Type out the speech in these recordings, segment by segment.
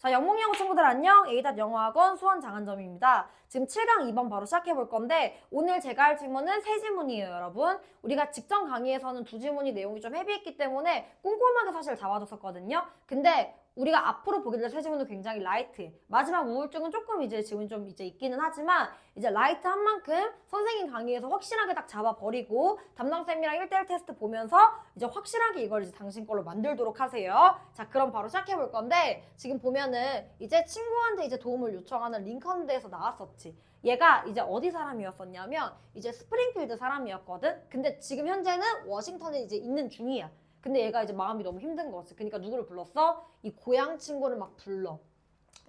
자, 영문영어 친구들 안녕. A.영어학원 수원 장한점입니다. 지금 7강 2번 바로 시작해 볼 건데 오늘 제가 할 질문은 세 질문이에요, 여러분. 우리가 직전 강의에서는 두 질문이 내용이 좀 헤비했기 때문에 꼼꼼하게 사실 잡아줬었거든요. 근데 우리가 앞으로 보게 될 세 질문은 굉장히 라이트해. 마지막 우울증은 조금 이제 지금 좀 이제 있기는 하지만 이제 라이트한 만큼 선생님 강의에서 확실하게 딱 잡아버리고 담당쌤이랑 1대1 테스트 보면서 이제 확실하게 이걸 이제 당신 걸로 만들도록 하세요. 자, 그럼 바로 시작해 볼 건데 지금 보면은 이제 친구한테 이제 도움을 요청하는 링컨드에서 나왔었지. 얘가 이제 어디 사람이었었냐면 이제 스프링필드 사람이었거든. 근데 지금 현재는 워싱턴에 이제 있는 중이야. 근데 얘가 이제 마음이 너무 힘든 거지. 그러니까 누구를 불렀어? 이 고향 친구를 막 불러.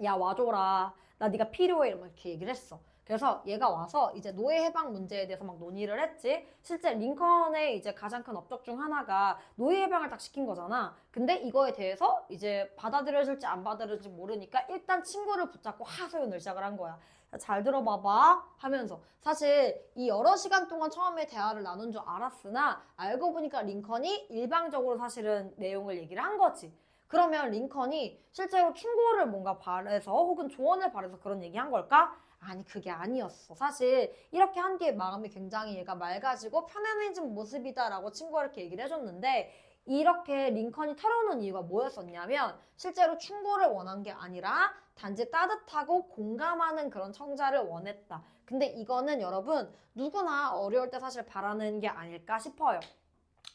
야, 와줘라. 나 네가 필요해. 이렇게 얘기를 했어. 그래서 얘가 와서 이제 노예 해방 문제에 대해서 막 논의를 했지. 실제 링컨의 이제 가장 큰 업적 중 하나가 노예 해방을 딱 시킨 거잖아. 근데 이거에 대해서 이제 받아들여질지 안 받아들여질지 모르니까 일단 친구를 붙잡고 하소연을 시작을 한 거야. 잘 들어봐봐 하면서 사실 이 여러 시간 동안 처음에 대화를 나눈 줄 알았으나 알고 보니까 링컨이 일방적으로 사실은 내용을 얘기를 한 거지. 그러면 링컨이 실제로 충고를 뭔가 바래서 혹은 조언을 바래서 그런 얘기 한 걸까? 아니, 그게 아니었어. 사실 이렇게 한 뒤에 마음이 굉장히 얘가 맑아지고 편안해진 모습이다라고 친구가 이렇게 얘기를 해줬는데 이렇게 링컨이 털어놓은 이유가 뭐였었냐면 실제로 충고를 원한 게 아니라 단지 따뜻하고 공감하는 그런 청자를 원했다. 근데 이거는 여러분 누구나 어려울 때 사실 바라는 게 아닐까 싶어요.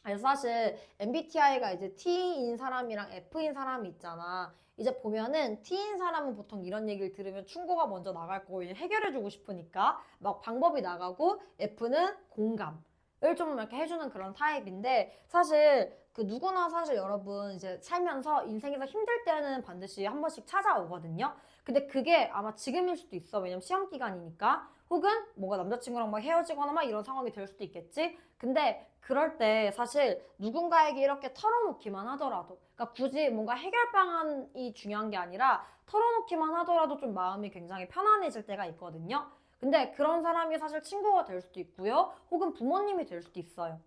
그래서 사실 MBTI가 이제 T인 사람이랑 F인 사람이 있잖아. 이제 보면은 T인 사람은 보통 이런 얘기를 들으면 충고가 먼저 나갈 거고 이제 해결해주고 싶으니까 막 방법이 나가고 F는 공감을 좀 이렇게 해주는 그런 타입인데 사실 그 누구나 사실 여러분 이제 살면서 인생에서 힘들 때는 반드시 한 번씩 찾아오거든요. 근데 그게 아마 지금일 수도 있어. 왜냐면 시험 기간이니까. 혹은 뭔가 남자친구랑 막 헤어지거나 막 이런 상황이 될 수도 있겠지. 근데 그럴 때 사실 누군가에게 이렇게 털어놓기만 하더라도 그러니까 굳이 뭔가 해결 방안이 중요한 게 아니라 털어놓기만 하더라도 좀 마음이 굉장히 편안해질 때가 있거든요. 근데 그런 사람이 사실 친구가 될 수도 있고요. 혹은 부모님이 될 수도 있어요.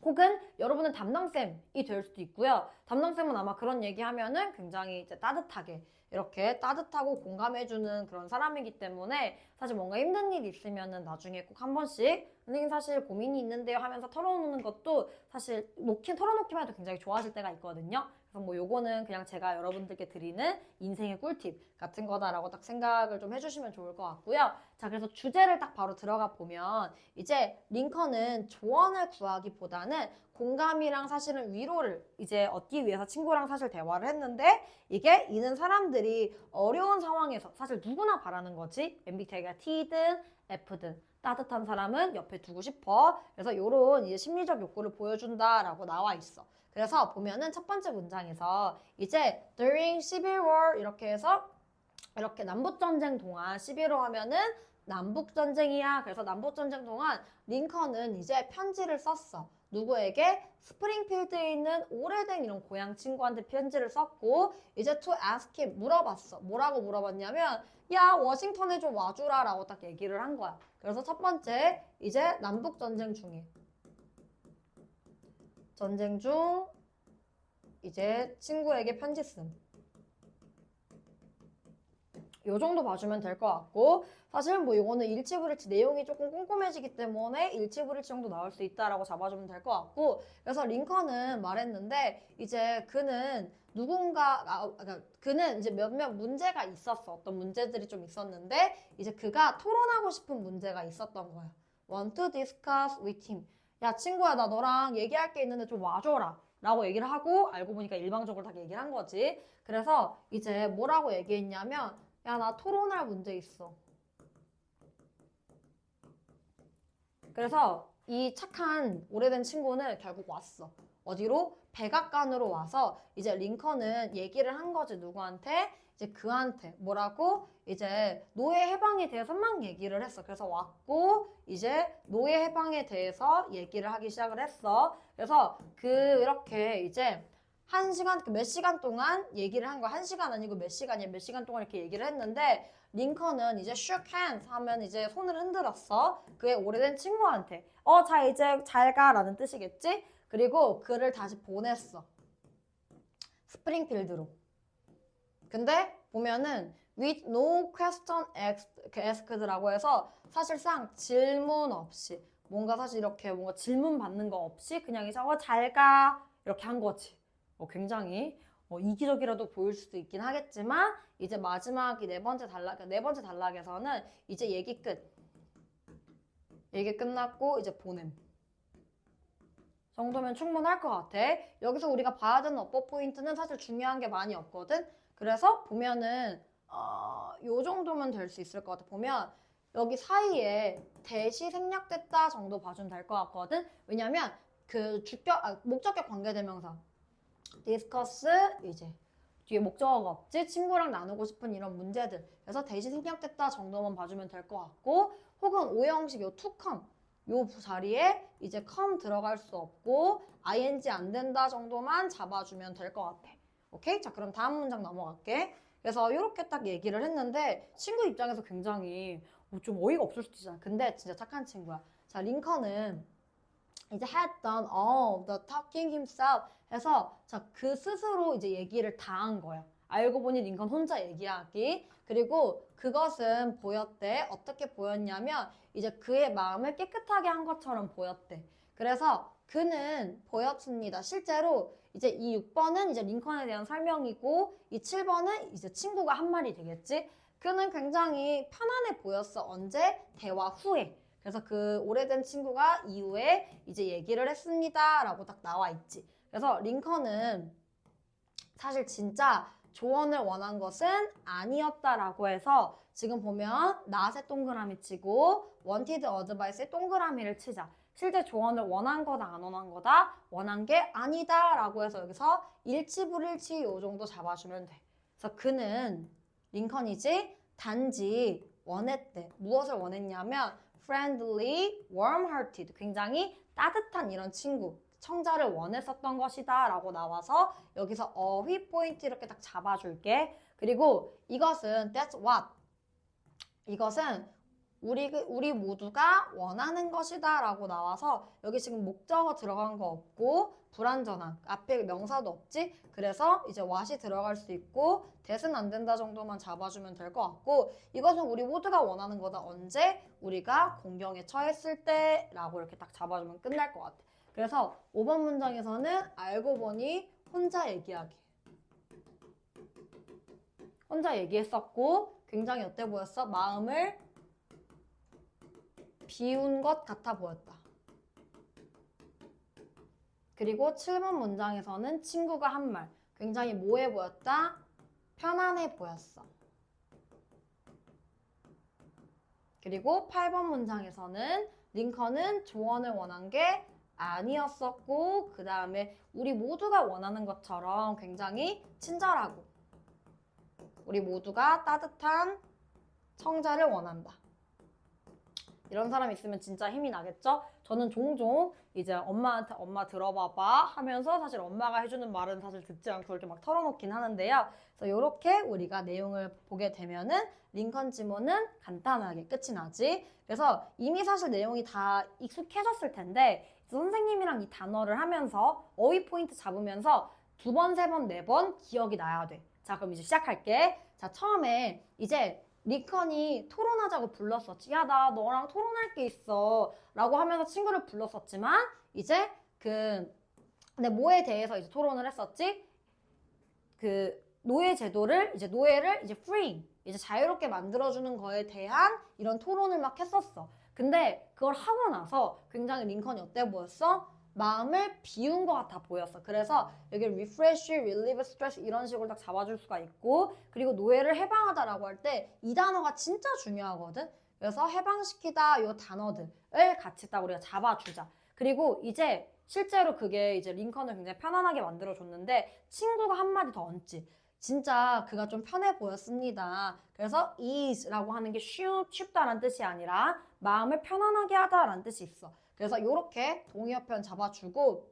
혹은 여러분은 담당쌤이 될 수도 있고요. 담당쌤은 아마 그런 얘기하면은 굉장히 이제 따뜻하게 이렇게 따뜻하고 공감해주는 그런 사람이기 때문에 사실 뭔가 힘든 일이 있으면은 나중에 꼭 한 번씩 선생님 사실 고민이 있는데요 하면서 털어놓는 것도 사실 털어놓기만 해도 굉장히 좋아질 때가 있거든요. 그래서 뭐 요거는 그냥 제가 여러분들께 드리는 인생의 꿀팁 같은 거다라고 딱 생각을 좀 해주시면 좋을 것 같고요. 자, 그래서 주제를 딱 바로 들어가 보면 이제 링컨은 조언을 구하기보다는 공감이랑 사실은 위로를 이제 얻기 위해서 친구랑 사실 대화를 했는데 이게 이는 사람들이 어려운 상황에서 사실 누구나 바라는 거지. MBTI가 T든 F든 따뜻한 사람은 옆에 두고 싶어. 그래서 요런 이제 심리적 욕구를 보여준다라고 나와 있어. 그래서 보면은 첫 번째 문장에서 이제 during Civil War 이렇게 해서 이렇게 남북전쟁 동안 11호 하면은 남북전쟁이야. 그래서 남북전쟁 동안 링컨은 이제 편지를 썼어. 누구에게? 스프링필드에 있는 오래된 이런 고향 친구한테 편지를 썼고 이제 to ask him 물어봤어. 뭐라고 물어봤냐면 야, 워싱턴에 좀 와주라 라고 딱 얘기를 한 거야. 그래서 첫 번째 이제 남북전쟁 중에 전쟁 중 이제 친구에게 편지 쓴 요 정도 봐주면 될 것 같고 사실 뭐 이거는 일치불일치 내용이 조금 꼼꼼해지기 때문에 일치불일치 정도 나올 수 있다라고 잡아주면 될 것 같고 그래서 링컨은 말했는데 이제 그는 그러니까 그는 이제 몇몇 문제가 있었어. 어떤 문제들이 좀 있었는데 이제 그가 토론하고 싶은 문제가 있었던 거야. Want to discuss with him. 야, 친구야, 나 너랑 얘기할 게 있는데 좀 와줘라 라고 얘기를 하고 알고 보니까 일방적으로 다 얘기를 한 거지. 그래서 이제 뭐라고 얘기했냐면 야, 나 토론할 문제 있어. 그래서 이 착한 오래된 친구는 결국 왔어. 어디로? 백악관으로 와서 이제 링컨은 얘기를 한 거지. 누구한테? 이제 그한테 뭐라고? 이제 노예 해방에 대해서 막 얘기를 했어. 그래서 왔고 이제 노예 해방에 대해서 얘기를 하기 시작을 했어. 그래서 그렇게 이제 몇 시간 동안 얘기를 한 거야. 1시간 아니고 몇 시간이야. 몇 시간 동안 이렇게 얘기를 했는데 링컨은 이제 shook hands 하면 이제 손을 흔들었어. 그의 오래된 친구한테. 자, 이제 잘 가라는 뜻이겠지? 그리고 그를 다시 보냈어. 스프링필드로. 근데 보면은 with no question asked라고 해서 사실상 질문 없이 뭔가 사실 이렇게 뭔가 질문 받는 거 없이 그냥 이제 잘 가 이렇게 한 거지. 굉장히 이기적이라도 보일 수도 있긴 하겠지만 이제 마지막 네 번째 단락에서는 이제 얘기 끝. 얘기 끝났고 이제 보냄. 정도면 충분할 것 같아. 여기서 우리가 봐야 되는 어법 포인트는 사실 중요한 게 많이 없거든. 그래서 보면은 요 정도면 될 수 있을 것 같아. 보면 여기 사이에 대시 생략됐다 정도 봐주면 될 것 같거든. 왜냐면 그 목적격 관계대명사 discuss 이제 뒤에 목적어가 없지? 친구랑 나누고 싶은 이런 문제들. 그래서 대시 생략됐다 정도만 봐주면 될 것 같고 혹은 오형식 요 to come 요 자리에 이제 come 들어갈 수 없고 ing 안 된다 정도만 잡아주면 될 것 같아. 오케이? 자, 그럼 다음 문장 넘어갈게. 그래서 이렇게 딱 얘기를 했는데 친구 입장에서 굉장히 좀 어이가 없을 수도 있잖아. 근데 진짜 착한 친구야. 자, 링컨은 이제 had done all the talking himself 해서 자, 그 스스로 이제 얘기를 다 한 거야. 알고 보니 링컨 혼자 얘기하기. 그리고 그것은 보였대. 어떻게 보였냐면 이제 그의 마음을 깨끗하게 한 것처럼 보였대. 그래서 그는 보였습니다. 실제로 이제 이 6번은 이제 링컨에 대한 설명이고 이 7번은 이제 친구가 한 말이 되겠지. 그는 굉장히 편안해 보였어. 언제? 대화 후에. 그래서 그 오래된 친구가 이후에 이제 얘기를 했습니다. 라고 딱 나와 있지. 그래서 링컨은 사실 진짜 조언을 원한 것은 아니었다라고 해서 지금 보면 not에 동그라미 치고 wanted advice에 동그라미를 치자. 실제 조언을 원한 거다 안 원한 거다? 원한 게 아니다 라고 해서 여기서 일치불일치 요 정도 잡아주면 돼. 그래서 그는 링컨이지 단지 원했대. 무엇을 원했냐면 friendly, warm-hearted, 굉장히 따뜻한 이런 친구, 청자를 원했었던 것이다 라고 나와서 여기서 어휘 포인트 이렇게 딱 잡아줄게. 그리고 이것은 that's what, 이것은 우리 모두가 원하는 것이다 라고 나와서 여기 지금 목적어 들어간 거 없고 불완전한 앞에 명사도 없지. 그래서 이제 what이 들어갈 수 있고 that은 안 된다 정도만 잡아주면 될 것 같고 이것은 우리 모두가 원하는 거다. 언제? 우리가 공경에 처했을 때 라고 이렇게 딱 잡아주면 끝날 것 같아. 그래서 5번 문장에서는 알고 보니 혼자 얘기하기. 혼자 얘기했었고 굉장히 어때 보였어? 마음을 비운 것 같아 보였다. 그리고 7번 문장에서는 친구가 한 말, 굉장히 뭐해 보였다? 편안해 보였어. 그리고 8번 문장에서는 링컨은 조언을 원한 게 아니었었고 그 다음에 우리 모두가 원하는 것처럼 굉장히 친절하고 우리 모두가 따뜻한 청자를 원한다. 이런 사람 있으면 진짜 힘이 나겠죠? 저는 종종 이제 엄마한테 엄마 들어봐봐 하면서 사실 엄마가 해주는 말은 사실 듣지 않고 이렇게 막 털어놓긴 하는데요. 그래서 이렇게 우리가 내용을 보게 되면은 링컨 지문은 간단하게 끝이 나지. 그래서 이미 사실 내용이 다 익숙해졌을 텐데 선생님이랑 이 단어를 하면서 어휘 포인트 잡으면서 2번, 3번, 4번 기억이 나야 돼. 자, 그럼 이제 시작할게. 자, 처음에 이제 링컨이 토론하자고 불렀었지. 야, 나 너랑 토론할 게 있어. 라고 하면서 친구를 불렀었지만, 이제 근데 뭐에 대해서 이제 토론을 했었지? 노예 제도를, 노예를 freeing, 이제 자유롭게 만들어주는 거에 대한 이런 토론을 막 했었어. 근데 그걸 하고 나서 굉장히 링컨이 어때 보였어? 마음을 비운 것 같아 보였어. 그래서 여기 refresh, relieve stress 이런 식으로 딱 잡아줄 수가 있고 그리고 노예를 해방하다라고 할 때 이 단어가 진짜 중요하거든. 그래서 해방시키다 이 단어들을 같이 딱 우리가 잡아주자. 그리고 이제 실제로 그게 이제 링컨을 굉장히 편안하게 만들어줬는데 친구가 한마디 더 얹지. 진짜 그가 좀 편해 보였습니다. 그래서 ease라고 하는 게 쉽다라는 뜻이 아니라 마음을 편안하게 하다라는 뜻이 있어. 그래서 이렇게 동의어편 잡아주고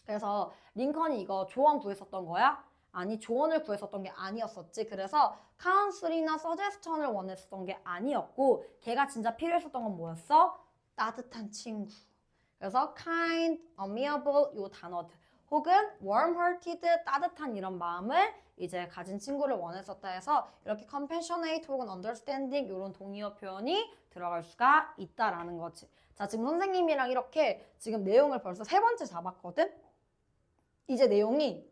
그래서 링컨이 이거 조언 구했었던 거야? 아니 조언을 구했었던 게 아니었었지. 그래서 카운슬이나 서제스천을 원했었던 게 아니었고 걔가 진짜 필요했었던 건 뭐였어? 따뜻한 친구. 그래서 kind, amiable 요 단어들 혹은 warm-hearted, 따뜻한 이런 마음을 이제 가진 친구를 원했었다 해서 이렇게 compassionate 혹은 understanding 이런 동의어 표현이 들어갈 수가 있다라는 거지. 자, 지금 선생님이랑 이렇게 지금 내용을 벌써 3번째 잡았거든? 이제 내용이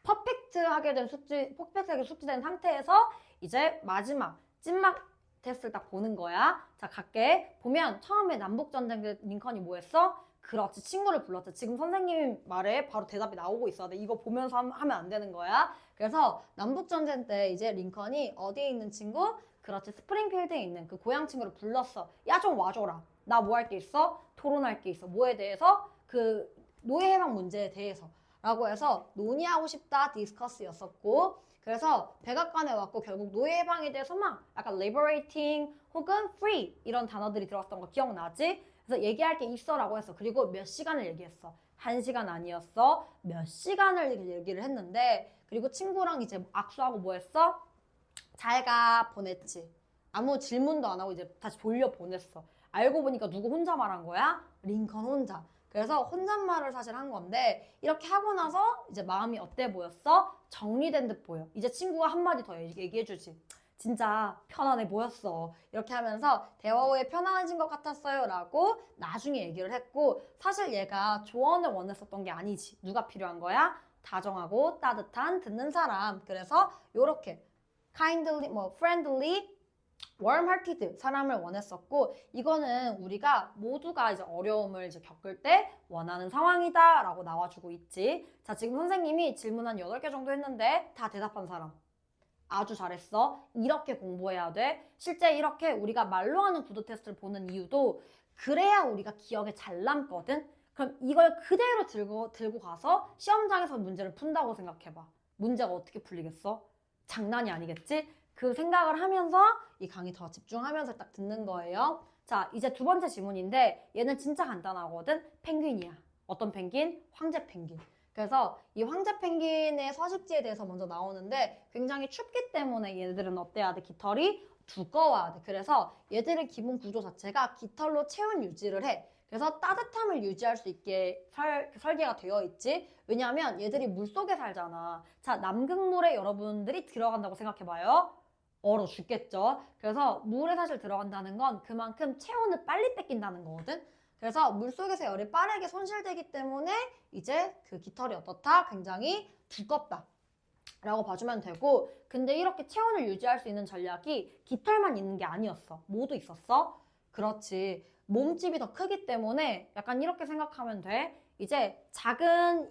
퍼펙트하게 숙지된 상태에서 이제 마지막 찐막 테스트를 딱 보는 거야. 자, 갈게. 보면 처음에 남북전쟁 때 링컨이 뭐 했어? 그렇지, 친구를 불렀지. 지금 선생님 말에 바로 대답이 나오고 있어야 돼. 이거 보면서 하면 안 되는 거야. 그래서 남북전쟁 때 이제 링컨이 어디에 있는 친구? 그렇지, 스프링필드에 있는 그 고향 친구를 불렀어. 야, 좀 와줘라. 나 뭐 할 게 있어? 토론할 게 있어. 뭐에 대해서? 그 노예 해방 문제에 대해서. 라고 해서 논의하고 싶다, 디스커스였었고, 그래서 백악관에 왔고 결국 노예 해방에 대해서 막 약간 liberating 혹은 free 이런 단어들이 들어갔던 거 기억나지? 그래서 얘기할 게 있어라고 했어. 그리고 몇 시간을 얘기했어. 1시간 아니었어. 몇 시간을 얘기를 했는데, 그리고 친구랑 이제 악수하고 뭐 했어? 잘 가 보냈지. 아무 질문도 안 하고 이제 다시 돌려 보냈어. 알고 보니까 누구 혼자 말한 거야? 링컨 혼자. 그래서 혼잣말을 사실 한 건데 이렇게 하고 나서 이제 마음이 어때 보였어? 정리된 듯 보여. 이제 친구가 한마디 더 얘기해주지. 진짜 편안해 보였어. 이렇게 하면서 대화 후에 편안해진 것 같았어요 라고 나중에 얘기를 했고, 사실 얘가 조언을 원했었던 게 아니지. 누가 필요한 거야? 다정하고 따뜻한 듣는 사람. 그래서 요렇게 kindly, friendly, warm-hearted 사람을 원했었고, 이거는 우리가 모두가 이제 어려움을 이제 겪을 때 원하는 상황이다 라고 나와주고 있지. 자, 지금 선생님이 질문 한 8개 정도 했는데 다 대답한 사람. 아주 잘했어. 이렇게 공부해야 돼. 실제 이렇게 우리가 말로 하는 구두 테스트를 보는 이유도 그래야 우리가 기억에 잘 남거든. 그럼 이걸 그대로 들고 가서 시험장에서 문제를 푼다고 생각해봐. 문제가 어떻게 풀리겠어? 장난이 아니겠지? 그 생각을 하면서 이 강의 더 집중하면서 딱 듣는 거예요. 자, 이제 2번째 지문인데 얘는 진짜 간단하거든. 펭귄이야. 어떤 펭귄? 황제 펭귄. 그래서 이 황제 펭귄의 서식지에 대해서 먼저 나오는데 굉장히 춥기 때문에 얘들은 어때야 돼? 깃털이 두꺼워야 돼. 그래서 얘들의 기본 구조 자체가 깃털로 체온 유지를 해. 그래서 따뜻함을 유지할 수 있게 설계가 되어 있지. 왜냐하면 얘들이 물속에 살잖아. 자, 남극물에 여러분들이 들어간다고 생각해봐요. 얼어 죽겠죠. 그래서 물에 사실 들어간다는 건 그만큼 체온을 빨리 뺏긴다는 거거든. 그래서 물속에서 열이 빠르게 손실되기 때문에 이제 그 깃털이 어떻다? 굉장히 두껍다 라고 봐주면 되고, 근데 이렇게 체온을 유지할 수 있는 전략이 깃털만 있는 게 아니었어. 뭐도 있었어? 그렇지. 몸집이 더 크기 때문에 약간 이렇게 생각하면 돼. 이제 작은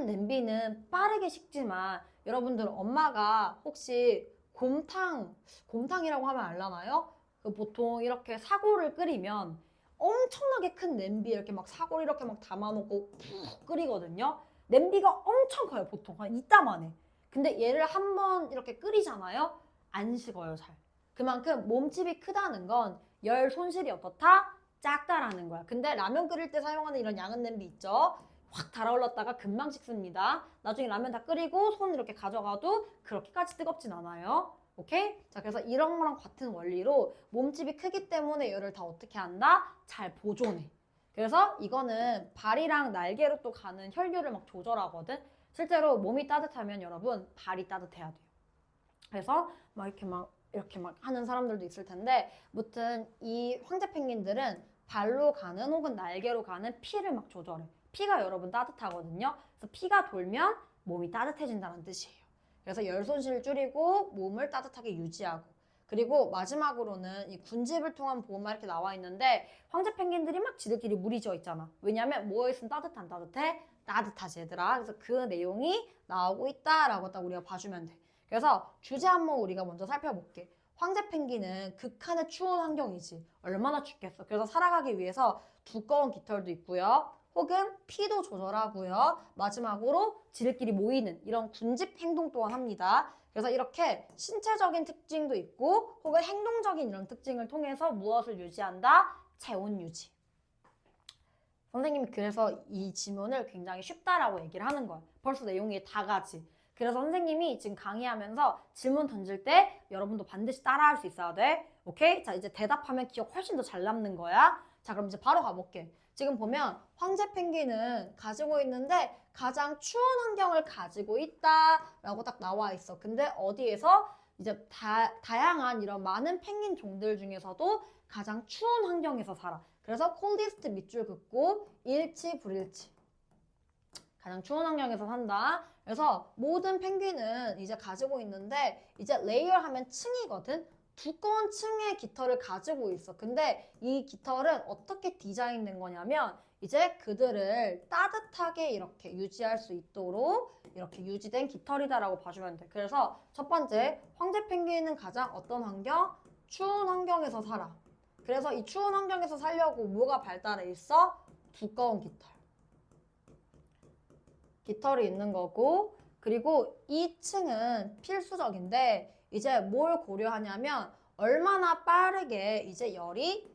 냄비는 빠르게 식지만 여러분들 엄마가 혹시 곰탕이라고 하면 알라나요? 그 보통 이렇게 사골을 끓이면 엄청나게 큰 냄비에 이렇게 막 사골 이렇게 막 담아놓고 푹 끓이거든요. 냄비가 엄청 커요. 보통 한 이따만해. 근데 얘를 한번 이렇게 끓이잖아요. 안 식어요, 잘. 그만큼 몸집이 크다는 건 열 손실이 어떻다? 작다라는 거야. 근데 라면 끓일 때 사용하는 이런 양은 냄비 있죠? 확 달아올랐다가 금방 식습니다. 나중에 라면 다 끓이고 손 이렇게 가져가도 그렇게까지 뜨겁진 않아요. 오케이? 자, 그래서 이런 거랑 같은 원리로 몸집이 크기 때문에 얘를 다 어떻게 한다? 잘 보존해. 그래서 이거는 발이랑 날개로 또 가는 혈류를 막 조절하거든. 실제로 몸이 따뜻하면 여러분 발이 따뜻해야 돼요. 그래서 이렇게 막 하는 사람들도 있을 텐데, 무튼 이 황제 펭귄들은 발로 가는 혹은 날개로 가는 피를 막 조절해. 피가 여러분 따뜻하거든요. 그래서 피가 돌면 몸이 따뜻해진다는 뜻이에요. 그래서 열 손실을 줄이고 몸을 따뜻하게 유지하고, 그리고 마지막으로는 이 군집을 통한 보호막 이렇게 나와 있는데, 황제 펭귄들이 막 지들끼리 무리지어 있잖아. 왜냐면 뭐에 있으면 따뜻해? 따뜻하지 얘들아. 그래서 그 내용이 나오고 있다라고 딱 우리가 봐주면 돼. 그래서 주제 한번 우리가 먼저 살펴볼게. 황제 펭귄은 극한의 추운 환경이지. 얼마나 춥겠어. 그래서 살아가기 위해서 두꺼운 깃털도 있고요. 혹은 피도 조절하고요. 마지막으로 지들끼리 모이는 이런 군집 행동 또한 합니다. 그래서 이렇게 신체적인 특징도 있고 혹은 행동적인 이런 특징을 통해서 무엇을 유지한다? 체온 유지. 선생님이 그래서 이 지문을 굉장히 쉽다라고 얘기를 하는 거야. 벌써 내용이 다 가지. 그래서 선생님이 지금 강의하면서 질문 던질 때 여러분도 반드시 따라할 수 있어야 돼. 오케이? 자, 이제 대답하면 기억 훨씬 더 잘 남는 거야. 자, 그럼 이제 바로 가볼게. 지금 보면 황제 펭귄은 가지고 있는데 가장 추운 환경을 가지고 있다라고 딱 나와 있어. 근데 어디에서? 이제 다양한 이런 많은 펭귄 종들 중에서도 가장 추운 환경에서 살아. 그래서 콜디스트 밑줄 긋고 일치 불일치. 가장 추운 환경에서 산다. 그래서 모든 펭귄은 이제 가지고 있는데 이제 레이어 하면 층이거든. 두꺼운 층의 깃털을 가지고 있어. 근데 이 깃털은 어떻게 디자인된 거냐면 이제 그들을 따뜻하게 이렇게 유지할 수 있도록 이렇게 유지된 깃털이다라고 봐주면 돼. 그래서 첫 번째, 황제 펭귄은 가장 어떤 환경? 추운 환경에서 살아. 그래서 이 추운 환경에서 살려고 뭐가 발달해 있어? 두꺼운 깃털. 깃털이 있는 거고, 그리고 이 층은 필수적인데 이제 뭘 고려하냐면 얼마나 빠르게 이제 열이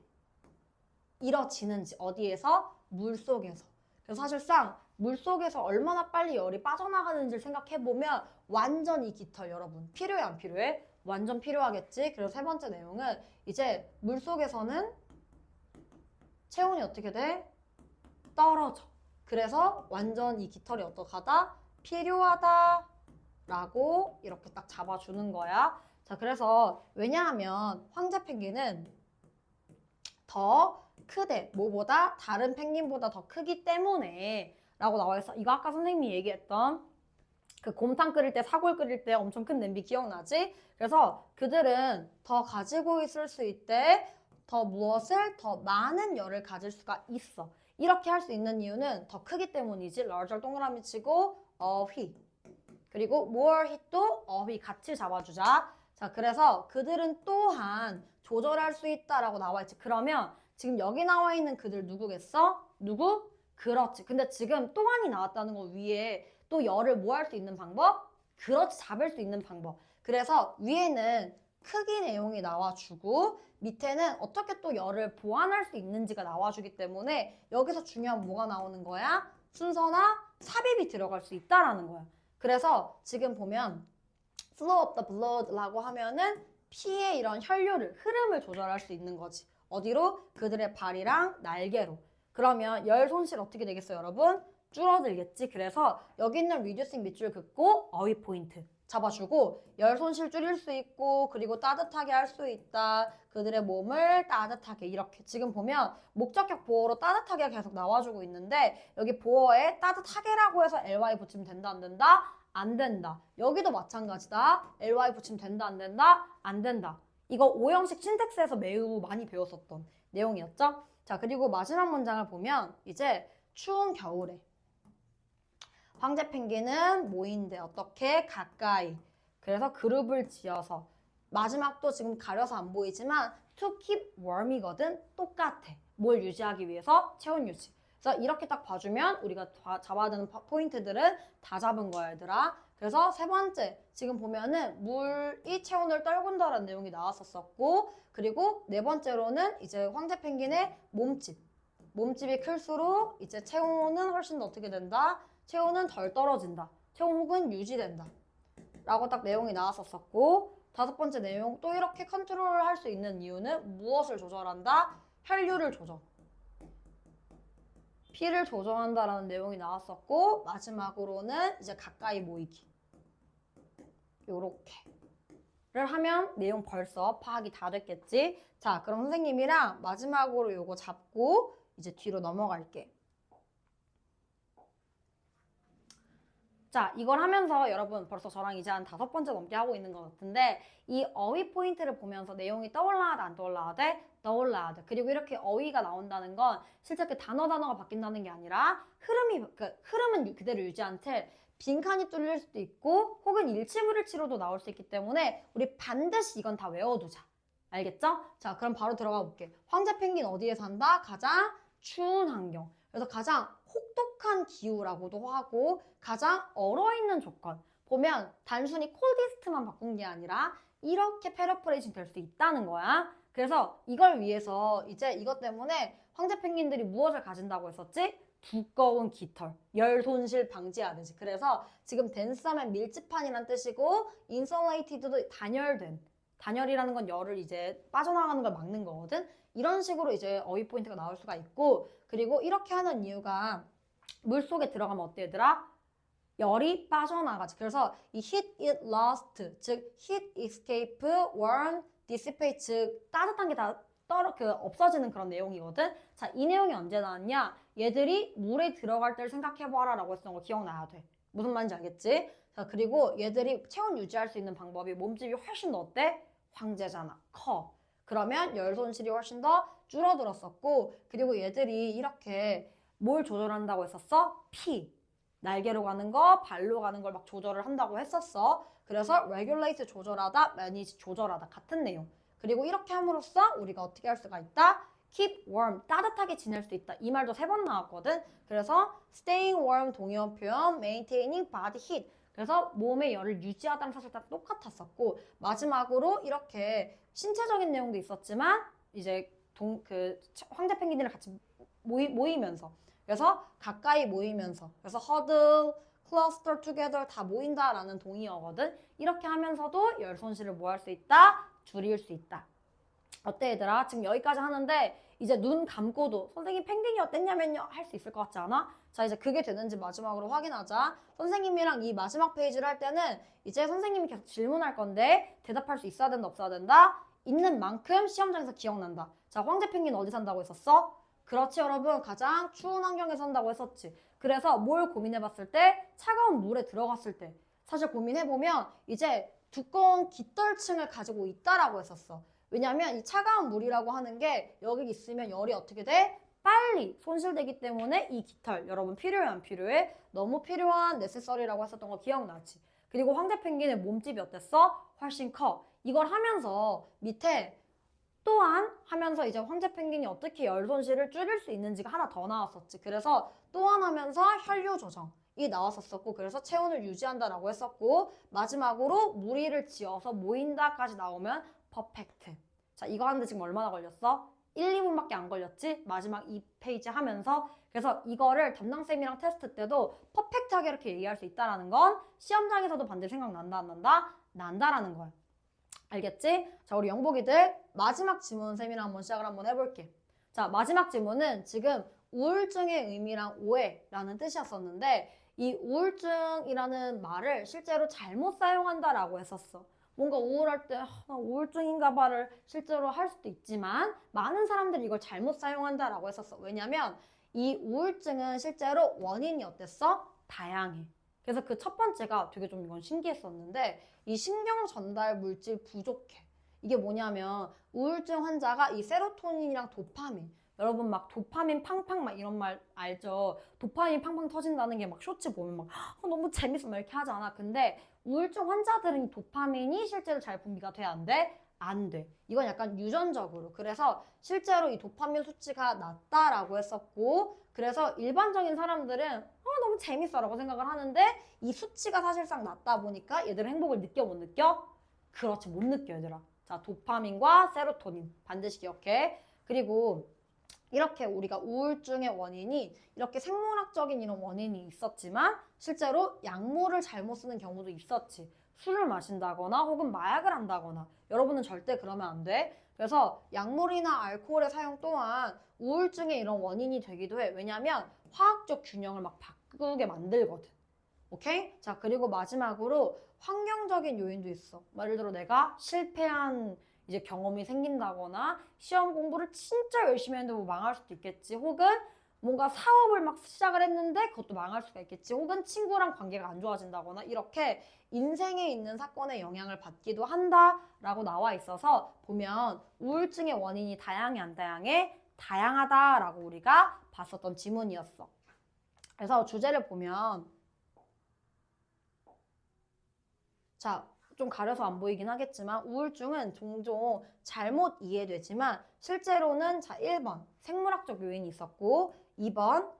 일어지는지. 어디에서? 물속에서. 그래서 사실상 물속에서 얼마나 빨리 열이 빠져나가는지를 생각해보면 완전 이 깃털 여러분 필요해 안 필요해? 완전 필요하겠지. 그래서 세 번째 내용은 이제 물속에서는 체온이 어떻게 돼? 떨어져. 그래서 완전 이 깃털이 어떡하다? 필요하다 라고 이렇게 딱 잡아주는 거야. 자, 그래서 왜냐하면 황제 펭귄은 더 크대. 뭐보다? 다른 펭귄보다 더 크기 때문에 라고 나와 있어. 이거 아까 선생님이 얘기했던 그 곰탕 끓일 때, 사골 끓일 때 엄청 큰 냄비 기억나지? 그래서 그들은 더 가지고 있을 수 있대. 더 무엇을? 더 많은 열을 가질 수가 있어. 이렇게 할 수 있는 이유는 더 크기 때문이지. larger 동그라미 치고 어휘. 그리고 more hit도 어휘 같이 잡아주자. 자, 그래서 그들은 또한 조절할 수 있다라고 나와 있지. 그러면 지금 여기 나와 있는 그들 누구겠어? 누구? 그렇지. 근데 지금 또한이 나왔다는 거 위에 또 열을 뭐 할 수 있는 방법? 그렇지. 잡을 수 있는 방법. 그래서 위에는 크기 내용이 나와주고 밑에는 어떻게 또 열을 보완할 수 있는지가 나와주기 때문에 여기서 중요한 뭐가 나오는 거야? 순서나 삽입이 들어갈 수 있다라는 거야. 그래서 지금 보면 flow of the blood라고 하면은 피의 이런 혈류를, 흐름을 조절할 수 있는 거지. 어디로? 그들의 발이랑 날개로. 그러면 열 손실 어떻게 되겠어요, 여러분? 줄어들겠지. 그래서 여기 있는 reducing 밑줄 긋고 어휘 포인트 잡아주고 열 손실 줄일 수 있고 그리고 따뜻하게 할 수 있다. 그들의 몸을 따뜻하게 이렇게. 지금 보면 목적격 보어로 따뜻하게 계속 나와주고 있는데 여기 보어에 따뜻하게라고 해서 ly 붙이면 된다 안 된다? 안 된다. 여기도 마찬가지다. ly 붙이면 된다 안 된다? 안 된다. 이거 오형식 신텍스에서 매우 많이 배웠었던 내용이었죠. 자, 그리고 마지막 문장을 보면 이제 추운 겨울에 황제 펭귄은 모인대. 어떻게? 가까이. 그래서 그룹을 지어서 마지막도 지금 가려서 안 보이지만 to keep warm이거든. 똑같아. 뭘 유지하기 위해서? 체온 유지. 그래서 이렇게 딱 봐주면 우리가 잡아야 되는 포인트들은 다 잡은 거야, 얘들아. 그래서 세 번째, 지금 보면은 물이 체온을 떨군다라는 내용이 나왔었고, 그리고 네 번째로는 이제 황제 펭귄의 몸집. 몸집이 클수록 이제 체온은 훨씬 더 어떻게 된다? 체온은 덜 떨어진다. 체온 혹은 유지된다. 라고 딱 내용이 나왔었고, 다섯 번째 내용, 또 이렇게 컨트롤을 할 수 있는 이유는 무엇을 조절한다? 혈류를 조절. 피를 조절한다라는 내용이 나왔었고, 마지막으로는 이제 가까이 모이기. 요렇게를 하면 내용 벌써 파악이 다 됐겠지? 자, 그럼 선생님이랑 마지막으로 요거 잡고 이제 뒤로 넘어갈게. 자, 이걸 하면서 여러분 벌써 저랑 이제 한 5번째 넘게 하고 있는 것 같은데 이 어휘 포인트를 보면서 내용이 떠올라야 돼, 안 떠올라야 돼? 떠올라야 돼. 그리고 이렇게 어휘가 나온다는 건 실제 그 단어가 바뀐다는 게 아니라 흐름은 그대로 유지한 채 빈칸이 뚫릴 수도 있고 혹은 일치불일치로도 나올 수 있기 때문에 우리 반드시 이건 다 외워두자. 알겠죠? 자, 그럼 바로 들어가 볼게. 황제 펭귄 어디에 산다? 가장 추운 환경. 그래서 가장 혹독한 기후라고도 하고 가장 얼어있는 조건. 보면 단순히 콜디스트만 바꾼 게 아니라 이렇게 패러프레이징 될 수 있다는 거야. 그래서 이걸 위해서 이제 이것 때문에 황제 펭귄들이 무엇을 가진다고 했었지? 두꺼운 깃털, 열 손실 방지해야 되지. 그래서 지금 덴스하면 밀집한이란 뜻이고 인솔레이티드도 단열된. 단열이라는 건 열을 이제 빠져나가는 걸 막는 거거든. 이런 식으로 이제 어휘 포인트가 나올 수가 있고, 그리고 이렇게 하는 이유가 물 속에 들어가면 어때 얘들아? 열이 빠져나가지. 그래서 이 heat it lost, 즉 heat escape, warm dissipate, 즉 따뜻한 게 다 없어지는 그런 내용이거든. 자, 이 내용이 언제 나왔냐? 얘들이 물에 들어갈 때를 생각해봐라 라고 했던 거 기억나야 돼. 무슨 말인지 알겠지? 자, 그리고 얘들이 체온 유지할 수 있는 방법이 몸집이 훨씬 더 어때? 황제잖아. 커. 그러면 열 손실이 훨씬 더 줄어들었었고, 그리고 얘들이 이렇게 뭘 조절한다고 했었어? 피. 날개로 가는 거, 발로 가는 걸 막 조절을 한다고 했었어. 그래서 regulate 조절하다, manage 조절하다 같은 내용. 그리고 이렇게 함으로써 우리가 어떻게 할 수가 있다? keep warm, 따뜻하게 지낼 수 있다. 이 말도 3번 나왔거든. 그래서 staying warm 동의어 표현, maintaining body heat. 그래서 몸의 열을 유지하다는 사실 다 똑같았었고, 마지막으로 이렇게 신체적인 내용도 있었지만 이제 황제 펭귄이랑 같이 모이면서, 그래서 가까이 모이면서, 그래서 huddle, cluster together 다 모인다라는 동의어거든. 이렇게 하면서도 열 손실을 뭐 할 수 있다? 줄일 수 있다. 어때 얘들아? 지금 여기까지 하는데 이제 눈 감고도 선생님 펭귄이 어땠냐면요 할 수 있을 것 같지 않아? 자, 이제 그게 되는지 마지막으로 확인하자. 선생님이랑 이 마지막 페이지를 할 때는 이제 선생님이 계속 질문할 건데 대답할 수 있어야 된다 없어야 된다? 있는 만큼 시험장에서 기억난다. 자, 황제 펭귄 어디 산다고 했었어? 그렇지 여러분, 가장 추운 환경에 산다고 했었지. 그래서 뭘 고민해봤을 때? 차가운 물에 들어갔을 때 사실 고민해보면 이제 두꺼운 깃털층을 가지고 있다라고 했었어. 왜냐면 이 차가운 물이라고 하는 게 여기 있으면 열이 어떻게 돼? 빨리 손실되기 때문에 이 깃털 여러분 필요해 안 필요해? 너무 필요한 네세서리라고 했었던 거 기억나지? 그리고 황제 펭귄의 몸집이 어땠어? 훨씬 커. 이걸 하면서 밑에 또한 하면서 이제 황제 펭귄이 어떻게 열 손실을 줄일 수 있는지가 하나 더 나왔었지. 그래서 또한 하면서 혈류 조정이 나왔었고, 그래서 체온을 유지한다라고 했었고, 마지막으로 무리를 지어서 모인다까지 나오면 퍼펙트. 자, 이거 하는데 지금 얼마나 걸렸어? 1, 2분밖에 안 걸렸지? 마지막 2페이지 하면서. 그래서 이거를 담당쌤이랑 테스트 때도 퍼펙트하게 이렇게 얘기할 수 있다는 건 시험장에서도 반드시 생각난다 안 난다? 난다라는 거야. 알겠지? 자, 우리 영복이들 마지막 지문 쌤이랑 한번 시작을 한번 해볼게. 자, 마지막 지문은 지금 우울증의 의미랑 오해라는 뜻이었었는데, 이 우울증이라는 말을 실제로 잘못 사용한다라고 했었어. 뭔가 우울할 때 나 우울증인가 봐를 실제로 할 수도 있지만 많은 사람들이 이걸 잘못 사용한다라고 했었어. 왜냐면 이 우울증은 실제로 원인이 어땠어? 다양해. 그래서 그 첫 번째가 되게 좀 이건 신기했었는데, 이 신경 전달 물질 부족해. 이게 뭐냐면 우울증 환자가 이 세로토닌이랑 도파민, 여러분 막 도파민 팡팡 막 이런 말 알죠? 도파민 팡팡 터진다는 게 막 쇼츠 보면 막 너무 재밌어 막 이렇게 하잖아. 근데 우울증 환자들은 도파민이 실제로 잘 분비가 돼? 안 돼? 안 돼. 이건 약간 유전적으로. 그래서 실제로 이 도파민 수치가 낮다라고 했었고, 그래서 일반적인 사람들은 너무 재밌어 라고 생각을 하는데 이 수치가 사실상 낮다 보니까 얘들은 행복을 느껴 못 느껴? 그렇지, 못 느껴 얘들아. 자, 도파민과 세로토닌 반드시 기억해. 그리고 이렇게 우리가 우울증의 원인이 이렇게 생물학적인 이런 원인이 있었지만 실제로 약물을 잘못 쓰는 경우도 있었지. 술을 마신다거나 혹은 마약을 한다거나. 여러분은 절대 그러면 안 돼. 그래서 약물이나 알코올의 사용 또한 우울증의 이런 원인이 되기도 해. 왜냐면 화학적 균형을 막 바꾸게 만들거든. 오케이? 자, 그리고 마지막으로 환경적인 요인도 있어. 예를 들어 내가 실패한 이제 경험이 생긴다거나 시험 공부를 진짜 열심히 했는데 뭐 망할 수도 있겠지. 혹은 뭔가 사업을 막 시작을 했는데 그것도 망할 수가 있겠지. 혹은 친구랑 관계가 안 좋아진다거나 이렇게 인생에 있는 사건에 영향을 받기도 한다라고 나와 있어서 보면 우울증의 원인이 다양해 안 다양해? 다양하다라고 우리가 봤었던 지문이었어. 그래서 주제를 보면 자, 좀 가려서 안 보이긴 하겠지만 우울증은 종종 잘못 이해되지만 실제로는 자 1번 생물학적 요인이 있었고 2번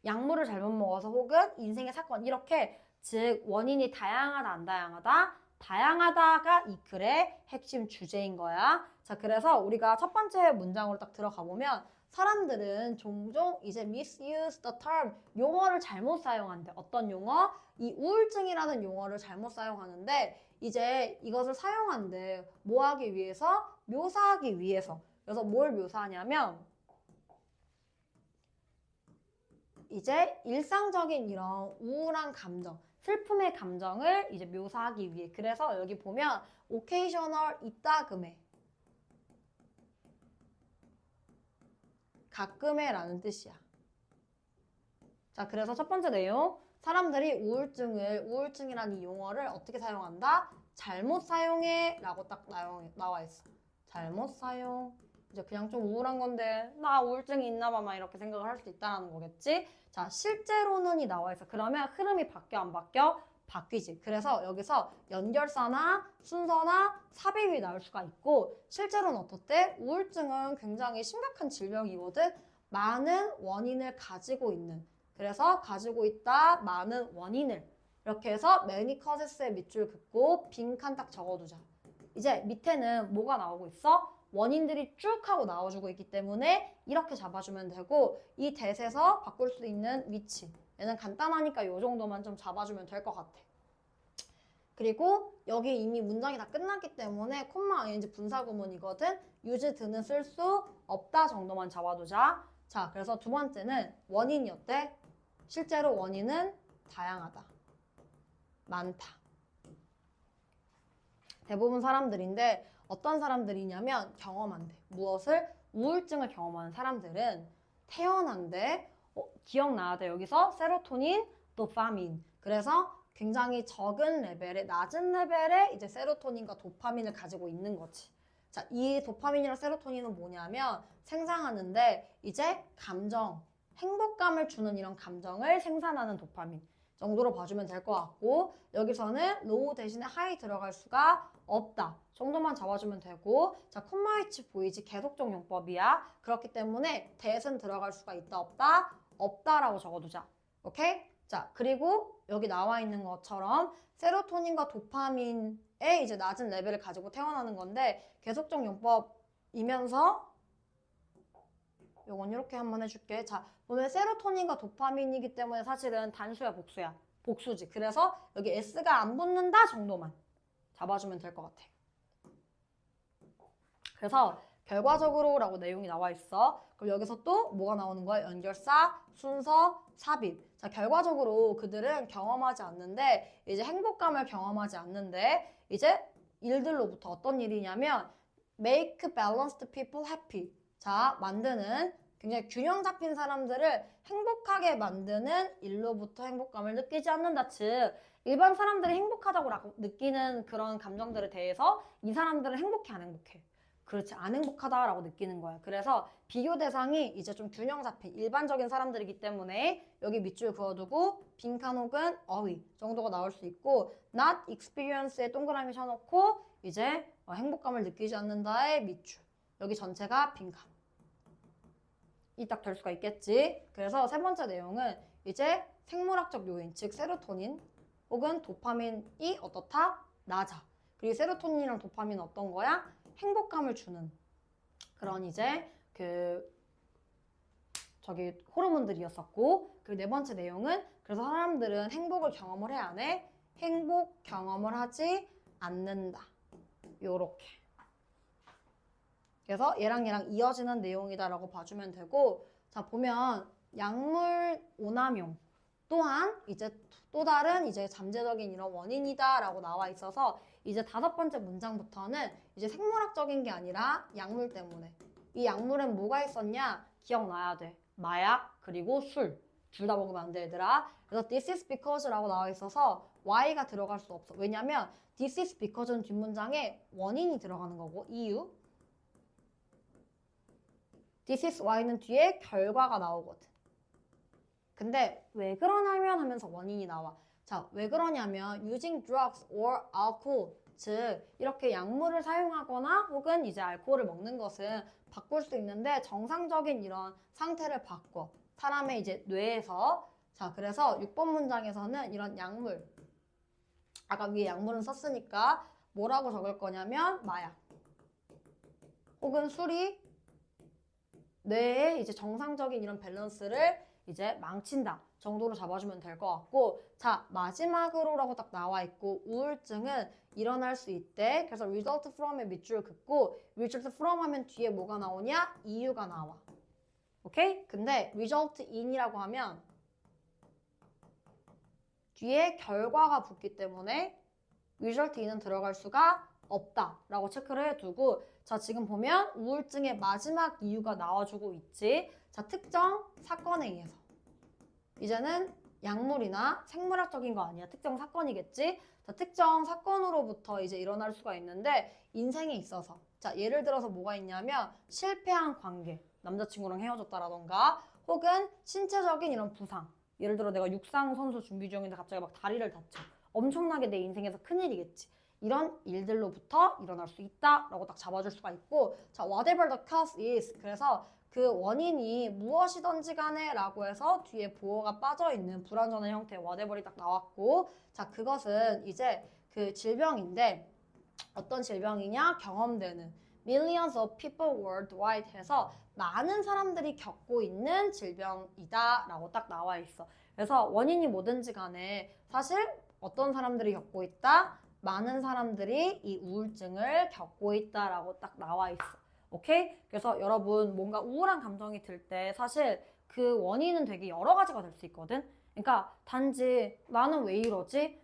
약물을 잘못 먹어서 혹은 인생의 사건 이렇게 즉 원인이 다양하다 안 다양하다? 다양하다가 이 글의 핵심 주제인 거야. 자, 그래서 우리가 첫 번째 문장으로 딱 들어가 보면 사람들은 종종 이제 misuse the term 용어를 잘못 사용한대. 어떤 용어? 이 우울증이라는 용어를 잘못 사용하는데 이제 이것을 사용한대. 뭐 하기 위해서? 묘사하기 위해서. 그래서 뭘 묘사하냐면 이제 일상적인 이런 우울한 감정, 슬픔의 감정을 이제 묘사하기 위해. 그래서 여기 보면 occasional 이따금에, 가끔의 라는 뜻이야. 자, 그래서 첫 번째 내용, 사람들이 우울증이라는 이 용어를 어떻게 사용한다? 잘못 사용해 라고 딱 나와 있어. 잘못 사용. 이제 그냥 좀 우울한 건데 나 우울증이 있나 봐 막 이렇게 생각을 할 수 있다는 거겠지. 자, 실제로는이 나와 있어. 그러면 흐름이 바뀌어 안 바뀌어? 바뀌지. 그래서 여기서 연결사나 순서나 삽입이 나올 수가 있고, 실제로는 어떻대? 우울증은 굉장히 심각한 질병이거든. 많은 원인을 가지고 있는, 그래서 가지고 있다 많은 원인을, 이렇게 해서 many causes의 밑줄 긋고 빈칸 딱 적어두자. 이제 밑에는 뭐가 나오고 있어? 원인들이 쭉 하고 나와주고 있기 때문에 이렇게 잡아주면 되고, 이 대에서 바꿀 수 있는 위치, 얘는 간단하니까 이 정도만 좀 잡아주면 될 것 같아. 그리고 여기 이미 문장이 다 끝났기 때문에 콤마 ing 분사구문이거든. use 드는 쓸 수 없다 정도만 잡아두자. 자, 그래서 두 번째는 원인이었대. 실제로 원인은 다양하다, 많다. 대부분 사람들인데 어떤 사람들이냐면 경험한대. 무엇을? 우울증을 경험하는 사람들은 태어난대. 기억나야 돼. 여기서 세로토닌, 도파민. 그래서 굉장히 적은 레벨의, 낮은 레벨의 이제 세로토닌과 도파민을 가지고 있는 거지. 자, 이 도파민이랑 세로토닌은 뭐냐면 생산하는데 이제 감정, 행복감을 주는 이런 감정을 생산하는 도파민 정도로 봐주면 될 것 같고, 여기서는 로우 대신에 하이 들어갈 수가 없다 정도만 잡아주면 되고, 자, 콤마 위치 보이지? 계속적 용법이야. 그렇기 때문에 대은 들어갈 수가 있다 없다? 없다라고 적어두자. 오케이? 자, 그리고 여기 나와 있는 것처럼 세로토닌과 도파민의 이제 낮은 레벨을 가지고 태어나는 건데, 계속적 용법이면서 요건 이렇게 한번 해줄게. 자, 보면 세로토닌과 도파민이기 때문에 사실은 단수야, 복수야? 복수지. 그래서 여기 S가 안 붙는다 정도만 잡아주면 될 것 같아. 그래서 결과적으로 라고 내용이 나와 있어. 그럼 여기서 또 뭐가 나오는 거야? 연결사, 순서, 삽입. 자, 결과적으로 그들은 경험하지 않는데, 이제 행복감을 경험하지 않는데, 이제 일들로부터 어떤 일이냐면 make balanced people happy. 자, 만드는, 굉장히 균형 잡힌 사람들을 행복하게 만드는 일로부터 행복감을 느끼지 않는다. 즉, 일반 사람들이 행복하다고 느끼는 그런 감정들에 대해서 이 사람들은 행복해, 안 행복해? 그렇지, 안 행복하다라고 느끼는 거야. 그래서 비교 대상이 이제 좀 균형 잡힌 일반적인 사람들이기 때문에 여기 밑줄 그어두고 빈칸 혹은 어휘 정도가 나올 수 있고, not experience에 동그라미 쳐놓고 이제 행복감을 느끼지 않는다의 밑줄, 여기 전체가 빈칸. 이 딱 될 수가 있겠지. 그래서 세 번째 내용은 이제 생물학적 요인, 즉 세로토닌 혹은 도파민이 어떻다? 낮아. 그리고 세로토닌이랑 도파민은 어떤 거야? 행복감을 주는 그런 이제 호르몬들이었었고, 그리고 네 번째 내용은 그래서 사람들은 행복을 경험을 해, 안 해? 행복 경험을 하지 않는다. 요렇게. 그래서 얘랑 이어지는 내용이다라고 봐주면 되고, 자, 보면 약물 오남용 또한 이제 또 다른 이제 잠재적인 이런 원인이다라고 나와 있어서, 이제 다섯 번째 문장부터는 이제 생물학적인 게 아니라 약물 때문에. 이 약물엔 뭐가 있었냐? 기억나야 돼. 마약 그리고 술. 둘 다 먹으면 안 돼, 얘들아. 그래서 this is because라고 나와 있어서 why가 들어갈 수 없어. 왜냐면 this is because는 뒷문장에 원인이 들어가는 거고, 이유. this is why는 뒤에 결과가 나오거든. 근데 왜 그러냐면 하면서 원인이 나와. 자, 왜 그러냐면 using drugs or alcohol, 즉 이렇게 약물을 사용하거나 혹은 이제 알코올을 먹는 것은 바꿀 수 있는데 정상적인 이런 상태를 바꿔. 사람의 이제 뇌에서. 자, 그래서 6번 문장에서는 이런 약물, 아까 위에 약물은 썼으니까 뭐라고 적을 거냐면 마약 혹은 술이 뇌의 이제 정상적인 이런 밸런스를 이제 망친다 정도로 잡아주면 될 것 같고, 자, 마지막으로라고 딱 나와 있고 우울증은 일어날 수 있대. 그래서 result from의 밑줄 긋고 result from 하면 뒤에 뭐가 나오냐? 이유가 나와. 오케이? 근데 result in이라고 하면 뒤에 결과가 붙기 때문에 result in은 들어갈 수가 없다라고 체크를 해두고, 자, 지금 보면 우울증의 마지막 이유가 나와주고 있지. 자, 특정 사건에 의해서. 이제는 약물이나 생물학적인 거 아니야. 특정 사건이겠지. 자, 특정 사건으로부터 이제 일어날 수가 있는데 인생에 있어서, 자, 예를 들어서 뭐가 있냐면 실패한 관계, 남자친구랑 헤어졌다라던가 혹은 신체적인 이런 부상. 예를 들어 내가 육상 선수 준비 중인데 갑자기 막 다리를 다쳐. 엄청나게 내 인생에서 큰일이겠지. 이런 일들로부터 일어날 수 있다라고 딱 잡아줄 수가 있고, 자, whatever the cause is. 그래서 그 원인이 무엇이든지 간에 라고 해서 뒤에 보어가 빠져있는 불완전한 형태의 whatever이 딱 나왔고, 자, 그것은 이제 그 질병인데 어떤 질병이냐? 경험되는 millions of people worldwide 해서 많은 사람들이 겪고 있는 질병이다 라고 딱 나와 있어. 그래서 원인이 뭐든지 간에 사실 어떤 사람들이 겪고 있다? 많은 사람들이 이 우울증을 겪고 있다라고 딱 나와 있어. 오케이? 그래서 여러분 뭔가 우울한 감정이 들 때 사실 그 원인은 되게 여러 가지가 될 수 있거든? 그러니까 단지 나는 왜 이러지?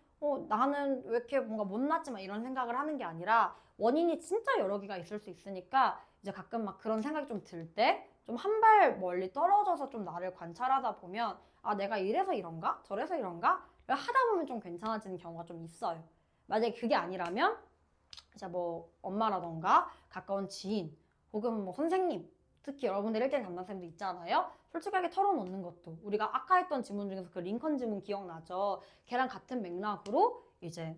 나는 왜 이렇게 뭔가 못났지만 이런 생각을 하는 게 아니라 원인이 진짜 여러 개가 있을 수 있으니까 이제 가끔 막 그런 생각이 좀 들 때 좀 한 발 멀리 떨어져서 좀 나를 관찰하다 보면 아, 내가 이래서 이런가? 저래서 이런가? 하다 보면 좀 괜찮아지는 경우가 좀 있어요. 만약에 그게 아니라면 이제 뭐 엄마라던가 가까운 지인 혹은 뭐 선생님, 특히 여러분들 1대1 담당쌤도 있잖아요. 솔직하게 털어놓는 것도, 우리가 아까 했던 지문 중에서 그 링컨 지문 기억나죠? 걔랑 같은 맥락으로 이제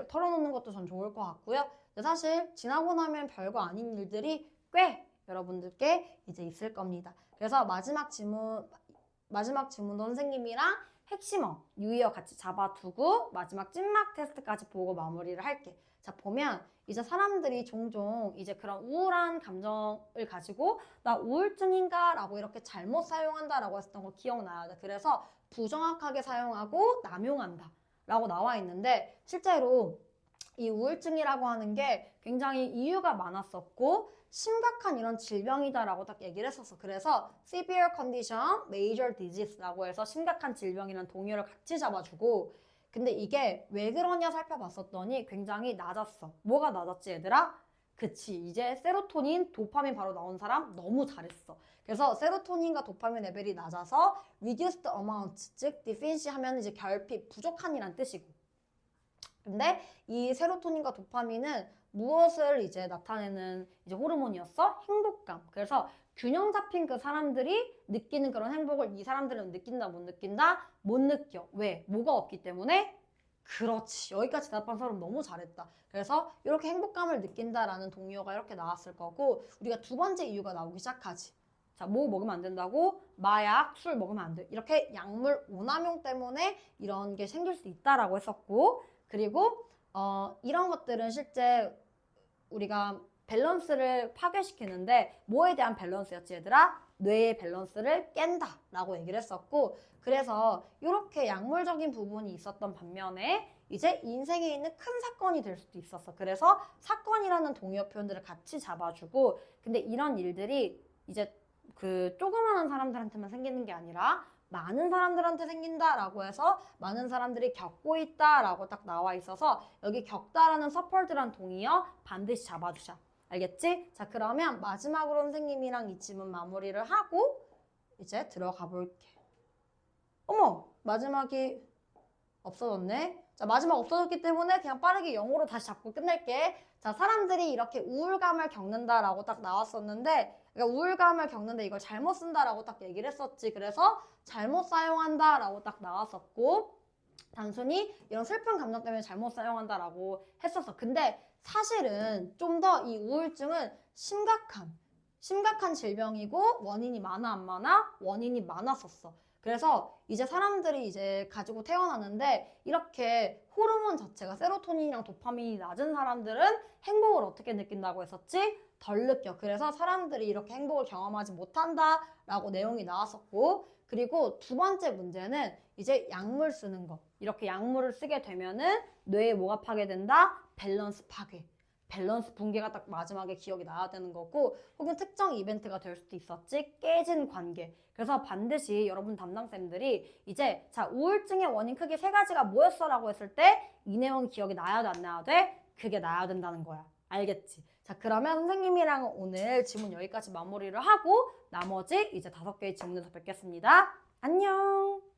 털어놓는 것도 전 좋을 것 같고요. 근데 사실 지나고 나면 별거 아닌 일들이 꽤 여러분들께 이제 있을 겁니다. 그래서 마지막 지문도 선생님이랑 핵심어, 유의어 같이 잡아두고 마지막 찐막 테스트까지 보고 마무리를 할게. 자, 보면 이제 사람들이 종종 이제 그런 우울한 감정을 가지고 나 우울증인가? 라고 이렇게 잘못 사용한다 라고 했었던 거 기억나요? 그래서 부정확하게 사용하고 남용한다 라고 나와 있는데, 실제로 이 우울증이라고 하는 게 굉장히 이유가 많았었고 심각한 이런 질병이다라고 딱 얘기를 했었어. 그래서 severe condition, major disease라고 해서 심각한 질병이라는 동의어를 같이 잡아주고, 근데 이게 왜 그러냐 살펴봤었더니 굉장히 낮았어. 뭐가 낮았지 얘들아? 그치, 이제 세로토닌, 도파민 바로 나온 사람 너무 잘했어. 그래서 세로토닌과 도파민 레벨이 낮아서 reduced amount, 즉 deficiency 하면 이제 결핍, 부족한이란 뜻이고, 근데 이 세로토닌과 도파민은 무엇을 이제 나타내는 이제 호르몬이었어? 행복감. 그래서 균형 잡힌 그 사람들이 느끼는 그런 행복을 이 사람들은 느낀다, 못 느낀다? 못 느껴. 왜? 뭐가 없기 때문에? 그렇지. 여기까지 대답한 사람 너무 잘했다. 그래서 이렇게 행복감을 느낀다라는 동의어가 이렇게 나왔을 거고, 우리가 두 번째 이유가 나오기 시작하지. 자, 뭐 먹으면 안 된다고? 마약, 술 먹으면 안 돼. 이렇게 약물 오남용 때문에 이런 게 생길 수 있다라고 했었고, 그리고 이런 것들은 실제 우리가 밸런스를 파괴시키는데 뭐에 대한 밸런스였지 얘들아? 뇌의 밸런스를 깬다 라고 얘기를 했었고, 그래서 이렇게 약물적인 부분이 있었던 반면에 이제 인생에 있는 큰 사건이 될 수도 있었어. 그래서 사건이라는 동의어 표현들을 같이 잡아주고, 근데 이런 일들이 이제 그 조그마한 사람들한테만 생기는 게 아니라 많은 사람들한테 생긴다라고 해서 많은 사람들이 겪고 있다라고 딱 나와 있어서 여기 겪다라는 서폴드란 동의어 반드시 잡아주자. 알겠지? 자, 그러면 마지막으로 선생님이랑 이 지문 마무리를 하고 이제 들어가 볼게. 어머! 마지막이 없어졌네. 자, 마지막 없어졌기 때문에 그냥 빠르게 영어로 다시 잡고 끝낼게. 자, 사람들이 이렇게 우울감을 겪는다라고 딱 나왔었는데, 그러니까 우울감을 겪는데 이걸 잘못 쓴다라고 딱 얘기를 했었지. 그래서 잘못 사용한다라고 딱 나왔었고, 단순히 이런 슬픈 감정 때문에 잘못 사용한다라고 했었어. 근데 사실은 좀 더 이 우울증은 심각한 질병이고 원인이 많아 안 많아? 원인이 많았었어. 그래서 이제 사람들이 이제 가지고 태어나는데 이렇게 호르몬 자체가 세로토닌이랑 도파민이 낮은 사람들은 행복을 어떻게 느낀다고 했었지? 덜 느껴. 그래서 사람들이 이렇게 행복을 경험하지 못한다라고 내용이 나왔었고, 그리고 두 번째 문제는 이제 약물 쓰는 거. 이렇게 약물을 쓰게 되면은 뇌에 뭐가 파괴된다? 밸런스 파괴. 밸런스 붕괴가 딱 마지막에 기억이 나야 되는 거고, 혹은 특정 이벤트가 될 수도 있었지. 깨진 관계. 그래서 반드시 여러분 담당쌤들이 이제 자, 우울증의 원인 크게 세 가지가 뭐였어? 라고 했을 때 이 내용 기억이 나야 돼, 안 나야 돼? 그게 나야 된다는 거야. 알겠지? 자, 그러면 선생님이랑 오늘 지문 여기까지 마무리를 하고 나머지 이제 5개의 지문에서 뵙겠습니다. 안녕!